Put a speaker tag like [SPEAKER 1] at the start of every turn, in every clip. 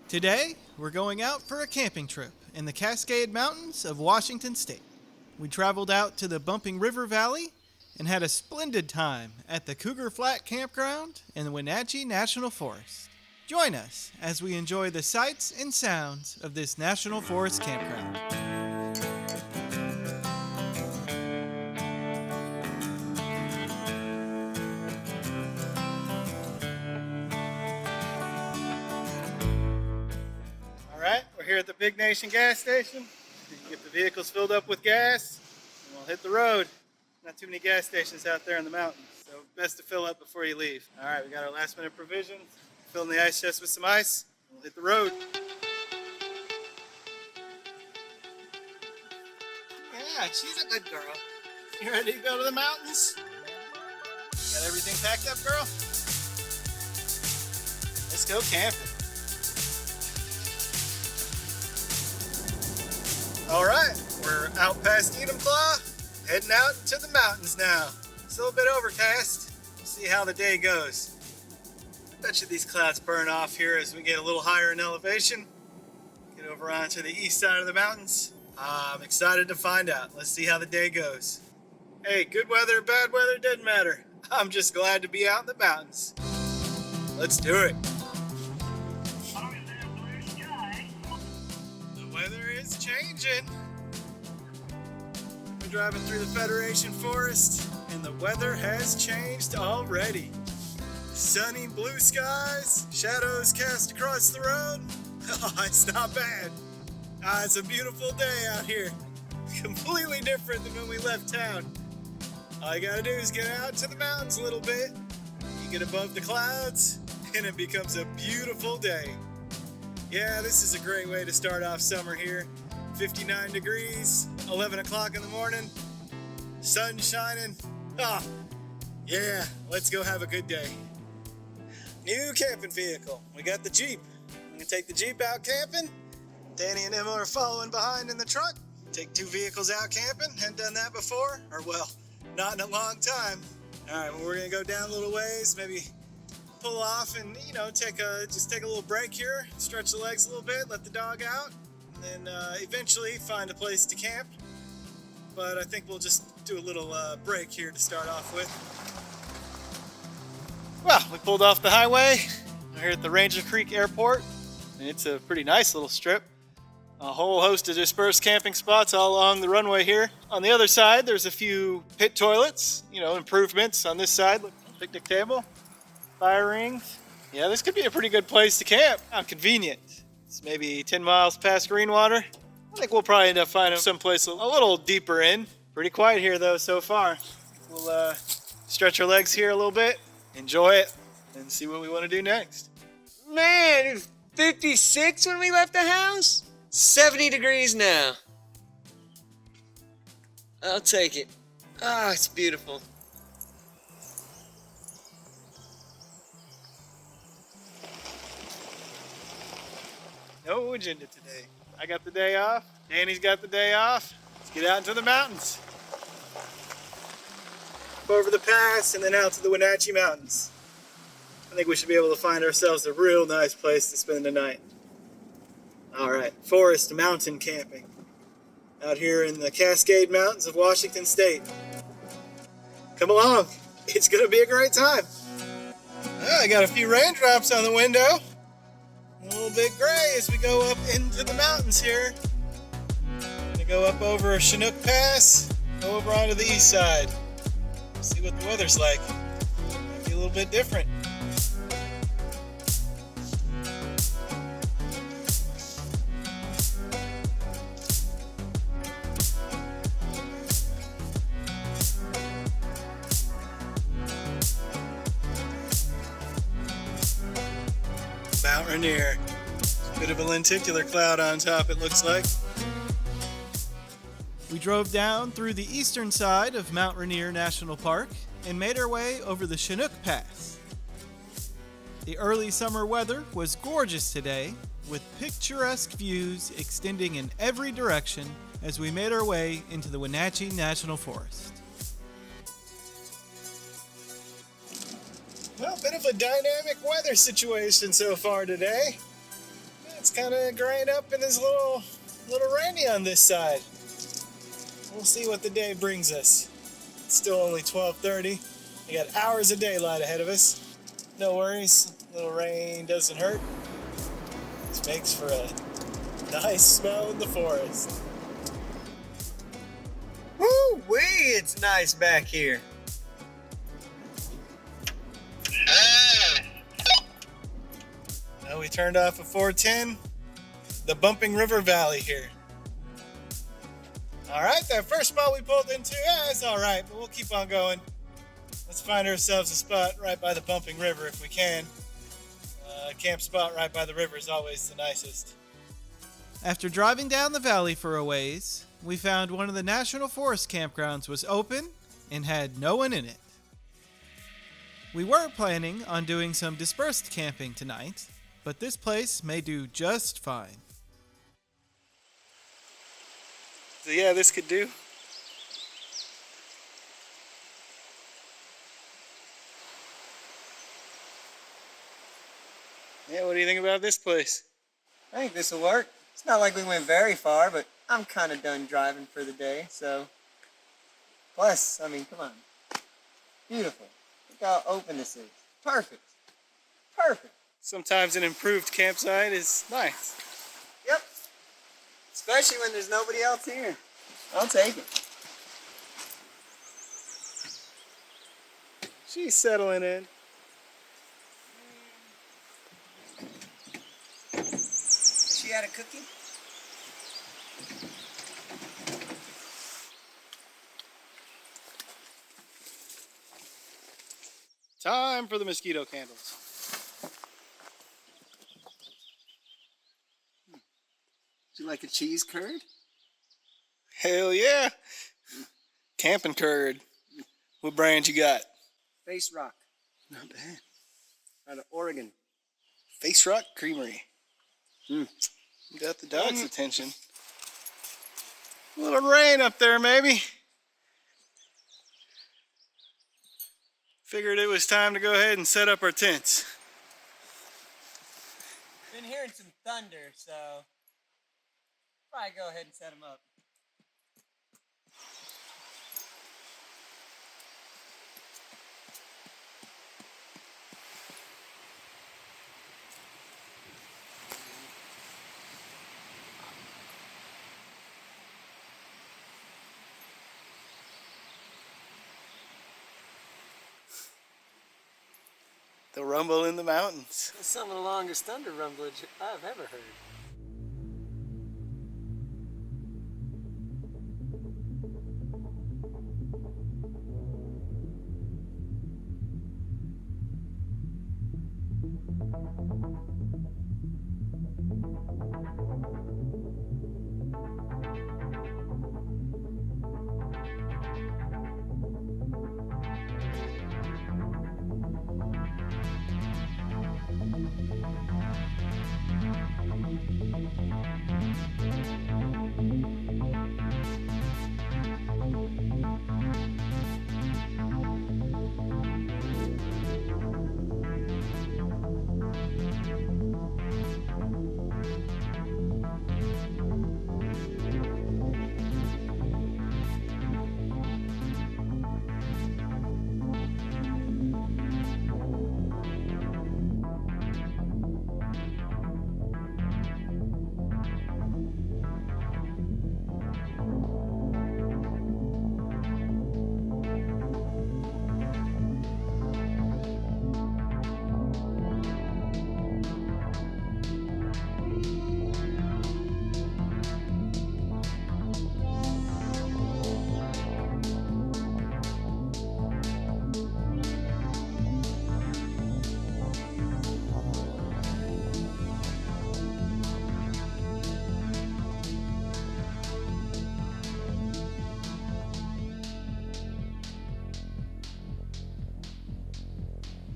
[SPEAKER 1] Today, we're going out for a camping trip in the Cascade Mountains of Washington State. We traveled out to the Bumping River Valley and had a splendid time at the Cougar Flat campground in the Wenatchee National Forest. Join us as we enjoy the sights and sounds of this National Forest campground. Alright, we're here at the Big Nation gas station. You can get the vehicles filled up with gas and we'll hit the road. Not too many gas stations out there in the mountains, so best to fill up before you leave. Alright, we got our last minute provisions. Filling the ice chest with some ice. We'll hit the road. Yeah, she's a good girl. You ready to go to the mountains? Got everything packed up, girl? Let's go camping. Alright, we're out past Enumclaw, heading out to the mountains now. It's a little bit overcast. We'll see how the day goes. Bet you these clouds burn off here as we get a little higher in elevation. Get over onto the east side of the mountains. I'm excited to find out. Let's see how the day goes. Hey, good weather, bad weather, doesn't matter. I'm just glad to be out in the mountains. Let's do it. The weather is changing. We're driving through the Federation Forest and the weather has changed already. Sunny blue skies, shadows cast across the road. Oh, it's not bad. It's a beautiful day out here. Completely different than when we left town. All you gotta do is get out to the mountains a little bit. You get above the clouds and it becomes a beautiful day. Yeah, this is a great way to start off summer here. 59 degrees, 11 o'clock in the morning, sun shining. Yeah, let's go have a good day. New camping vehicle. We got the Jeep. I'm gonna take the Jeep out camping. Danny and Emma are following behind in the truck. Take two vehicles out camping. Hadn't done that before, or well, not in a long time. All right, well, we're gonna go down a little ways, maybe pull off and take a little break here, stretch the legs a little bit, let the dog out, and then eventually find a place to camp. But I think we'll just do a little break here to start off with. Well, we pulled off the highway. We're here at the Ranger Creek Airport, and it's a pretty nice little strip. A whole host of dispersed camping spots all along the runway here. On the other side, there's a few pit toilets, improvements on this side. Look, picnic table, fire rings. Yeah, this could be a pretty good place to camp. How convenient. It's maybe 10 miles past Greenwater. I think we'll probably end up finding someplace a little deeper in. Pretty quiet here though so far. We'll stretch our legs here a little bit, enjoy it, and see what we want to do next.
[SPEAKER 2] Man, it was 56 when we left the house. 70 degrees now. I'll take it. It's beautiful.
[SPEAKER 1] No agenda today. I got the day off. Danny's got the day off. Let's get out into the mountains. Over the pass and then out to the Wenatchee Mountains. I think we should be able to find ourselves a real nice place to spend the night. Alright, forest mountain camping. Out here in the Cascade Mountains of Washington State. Come along, it's going to be a great time. I got a few raindrops on the window. A little bit gray as we go up into the mountains here. Gonna go up over Chinook Pass, go over onto the east side. See what the weather's like. Might be a little bit different. Mount Rainier. Bit of a lenticular cloud on top, it looks like. We drove down through the eastern side of Mount Rainier National Park and made our way over the Chinook Pass. The early summer weather was gorgeous today, with picturesque views extending in every direction as we made our way into the Wenatchee National Forest. Well, bit of a dynamic weather situation so far today. It's kind of graying up and it's a little rainy on this side. We'll see what the day brings us. It's still only 12:30. We got hours of daylight ahead of us. No worries, a little rain doesn't hurt. This makes for a nice smell in the forest.
[SPEAKER 2] Woo-wee, it's nice back here.
[SPEAKER 1] Well, we turned off at 410, the Bumping River Valley here. All right, that first spot we pulled into, it's all right, but we'll keep on going. Let's find ourselves a spot right by the Bumping River if we can. A camp spot right by the river is always the nicest.
[SPEAKER 3] After driving down the valley for a ways, we found one of the National Forest campgrounds was open and had no one in it. We were planning on doing some dispersed camping tonight, but this place may do just fine.
[SPEAKER 1] So yeah, this could do. Yeah, what do you think about this place?
[SPEAKER 2] I think this will work. It's not like we went very far, but I'm kind of done driving for the day, so. Plus, I mean, come on. Beautiful. Look how open this is. Perfect. Perfect.
[SPEAKER 1] Sometimes an improved campsite is nice.
[SPEAKER 2] Yep. Especially when there's nobody else here. I'll take it.
[SPEAKER 1] She's settling in.
[SPEAKER 2] She had a cookie?
[SPEAKER 1] Time for the mosquito candles.
[SPEAKER 2] Would you like a cheese curd?
[SPEAKER 1] Hell yeah. Camping curd. What brand you got?
[SPEAKER 2] Face Rock.
[SPEAKER 1] Not bad.
[SPEAKER 2] Out of Oregon.
[SPEAKER 1] Face Rock Creamery. Got the dog's attention. A little rain up there, maybe. Figured it was time to go ahead and set up our tents.
[SPEAKER 2] Been hearing some thunder, so probably go ahead and set them up.
[SPEAKER 1] The rumble in the mountains.
[SPEAKER 2] That's some of the longest thunder rumblage I've ever heard.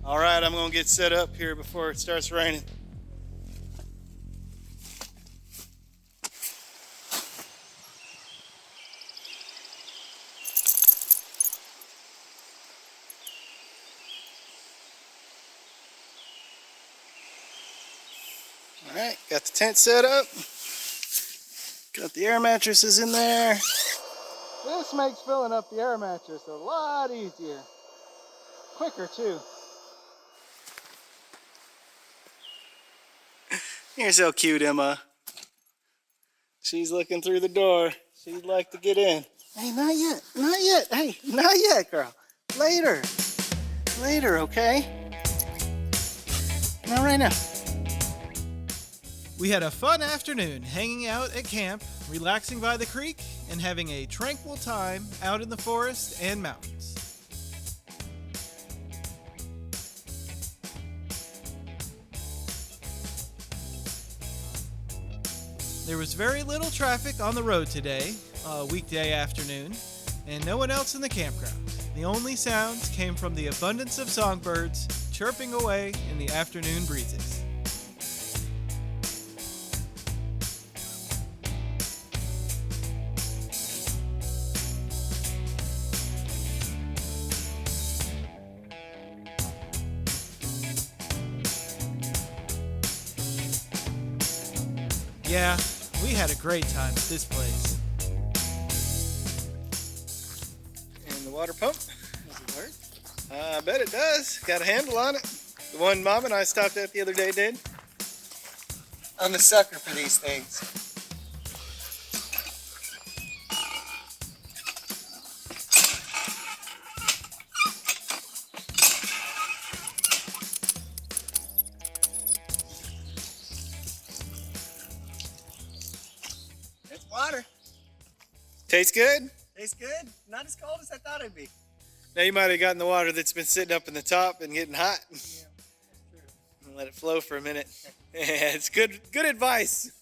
[SPEAKER 1] All right, I'm gonna get set up here before it starts raining. All right. Alright, got the tent set up. Got the air mattresses in there. This makes filling up the air mattress a lot easier. Quicker too. You're so cute, Emma. She's looking through the door. She'd like to get in. Hey, not yet. Not yet. Hey, not yet, girl. Later. Later, okay? Not right now.
[SPEAKER 3] We had a fun afternoon hanging out at camp, relaxing by the creek, and having a tranquil time out in the forest and mountains. There was very little traffic on the road today, a weekday afternoon, and no one else in the campground. The only sounds came from the abundance of songbirds chirping away in the afternoon breezes. Yeah, we had a great time at this place.
[SPEAKER 1] And the water pump, does it work? I bet it does. Got a handle on it. The one Mom and I stopped at the other day did.
[SPEAKER 2] I'm a sucker for these things. It's water.
[SPEAKER 1] Tastes good?
[SPEAKER 2] Tastes good. Not as cold as I thought it'd be.
[SPEAKER 1] Now you might have gotten the water that's been sitting up in the top and getting hot.
[SPEAKER 2] Yeah, that's true.
[SPEAKER 1] And let it flow for a minute. Yeah, it's good advice.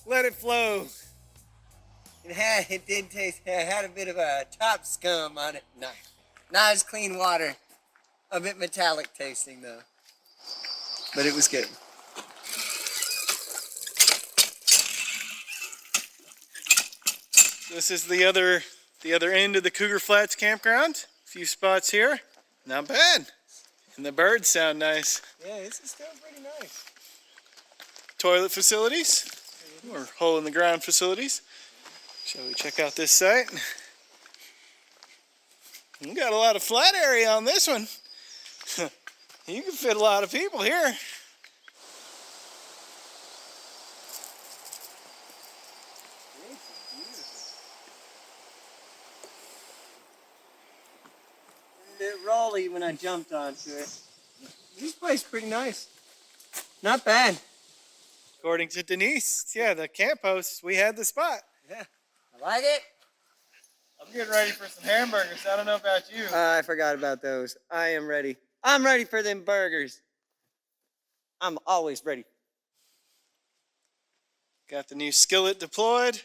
[SPEAKER 1] Let it flow.
[SPEAKER 2] It did taste, it had a bit of a top scum on it. Not as clean water. A bit metallic tasting though. But it was good.
[SPEAKER 1] This is the other end of the Cougar Flats campground. A few spots here. Not bad. And the birds sound nice.
[SPEAKER 2] Yeah, this is still pretty nice.
[SPEAKER 1] Toilet facilities, or hole in the ground facilities. Shall we check out this site? We got a lot of flat area on this one. You can fit a lot of people here.
[SPEAKER 2] A bit rolly when I jumped onto it. This place is pretty nice. Not bad.
[SPEAKER 1] According to Denise, yeah, the camp host, we had the spot.
[SPEAKER 2] Yeah, I like it.
[SPEAKER 1] I'm getting ready for some hamburgers. I don't know about you.
[SPEAKER 2] I forgot about those. I am ready. I'm ready for them burgers. I'm always ready.
[SPEAKER 1] Got the new skillet deployed.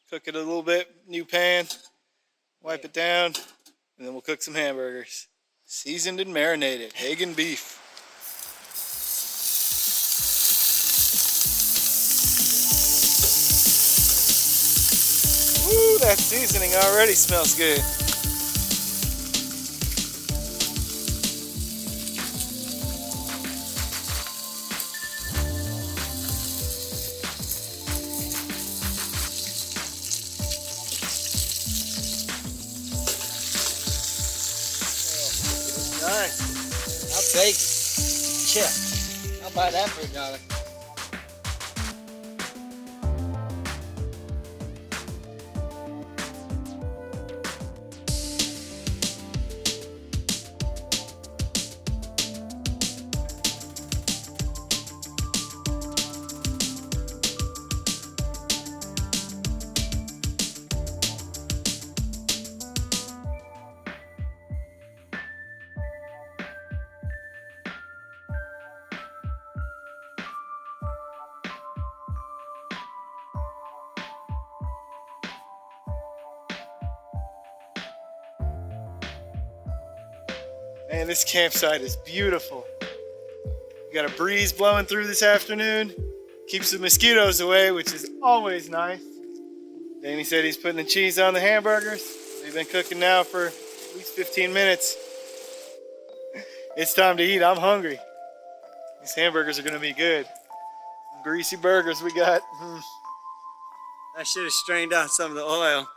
[SPEAKER 1] Cook it a little bit, new pan. Wipe it down, and then we'll cook some hamburgers. Seasoned and marinated, egg and beef. Woo, that seasoning already smells good.
[SPEAKER 2] Nice. I'll take it. Yeah. I'll buy that for $1.
[SPEAKER 1] Man, this campsite is beautiful. We got a breeze blowing through this afternoon. Keeps the mosquitoes away, which is always nice. Danny said he's putting the cheese on the hamburgers. They've been cooking now for at least 15 minutes. It's time to eat. I'm hungry. These hamburgers are gonna be good. I'm greasy burgers we got.
[SPEAKER 2] I should have strained out some of the oil.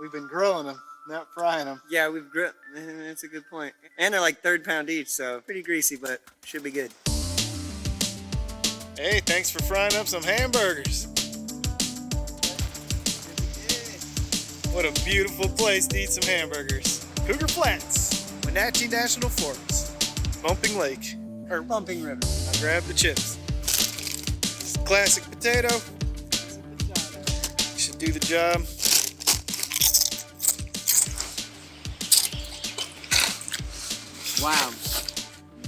[SPEAKER 1] We've been grilling them, not frying them.
[SPEAKER 2] Yeah, we've grilled. That's a good point. And they're like 1/3 pound each, so pretty greasy, but should be good.
[SPEAKER 1] Hey, thanks for frying up some hamburgers. What a beautiful place to eat some hamburgers. Cougar Flats, Wenatchee National Forest, Bumping Lake. Or
[SPEAKER 2] Bumping River.
[SPEAKER 1] I grabbed the chips. Classic potato. Should do the job.
[SPEAKER 2] Wow,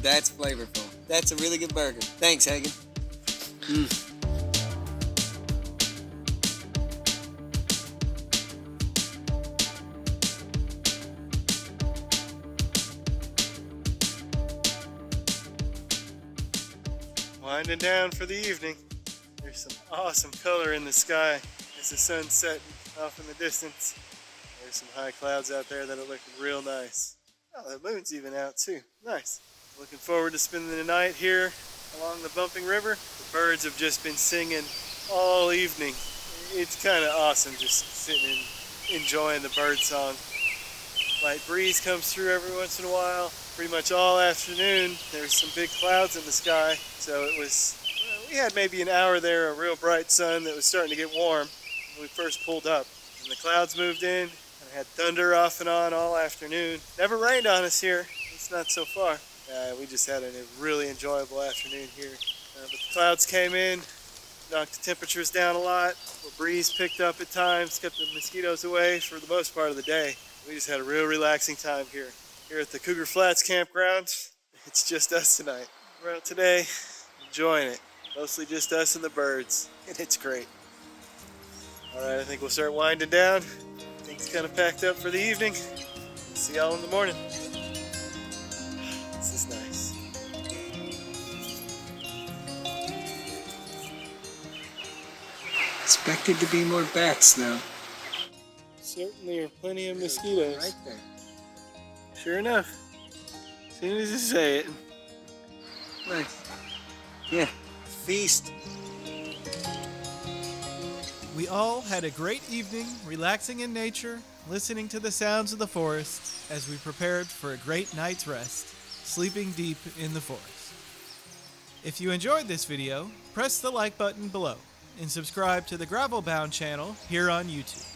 [SPEAKER 2] that's flavorful. That's a really good burger. Thanks, Hagen.
[SPEAKER 1] Winding down for the evening. There's some awesome color in the sky as the sun's setting off in the distance. There's some high clouds out there that are looking real nice. Oh, the moon's even out too. Nice. Looking forward to spending the night here along the Bumping River. The birds have just been singing all evening. It's kind of awesome just sitting and enjoying the bird song. Light breeze comes through every once in a while. Pretty much all afternoon there's some big clouds in the sky, so it was, we had maybe an hour there, a real bright sun that was starting to get warm when we first pulled up. And the clouds moved in. I had thunder off and on all afternoon. Never rained on us here. It's not so far. We just had a really enjoyable afternoon here. But the clouds came in, knocked the temperatures down a lot. The breeze picked up at times, kept the mosquitoes away for the most part of the day. We just had a real relaxing time here. Here at the Cougar Flats campground, it's just us tonight. We're out today, enjoying it. Mostly just us and the birds, and it's great. All right, I think we'll start winding down. Things kind of packed up for the evening. See y'all in the morning. This is nice.
[SPEAKER 2] Expected to be more bats, though.
[SPEAKER 1] Certainly are plenty of mosquitoes.
[SPEAKER 2] Right there.
[SPEAKER 1] Sure enough. As soon as you say it.
[SPEAKER 2] Nice. Yeah. Feast.
[SPEAKER 3] We all had a great evening relaxing in nature, listening to the sounds of the forest as we prepared for a great night's rest, sleeping deep in the forest. If you enjoyed this video, press the like button below and subscribe to the Gravel Bound channel here on YouTube.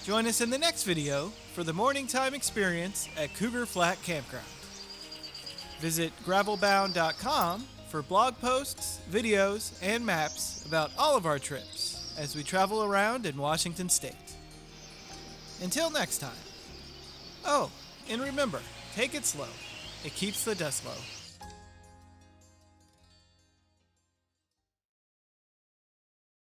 [SPEAKER 3] Join us in the next video for the morning time experience at Cougar Flat Campground. Visit gravelbound.com for blog posts, videos, and maps about all of our trips as we travel around in Washington State. Until next time. Oh, and remember, take it slow. It keeps the dust low.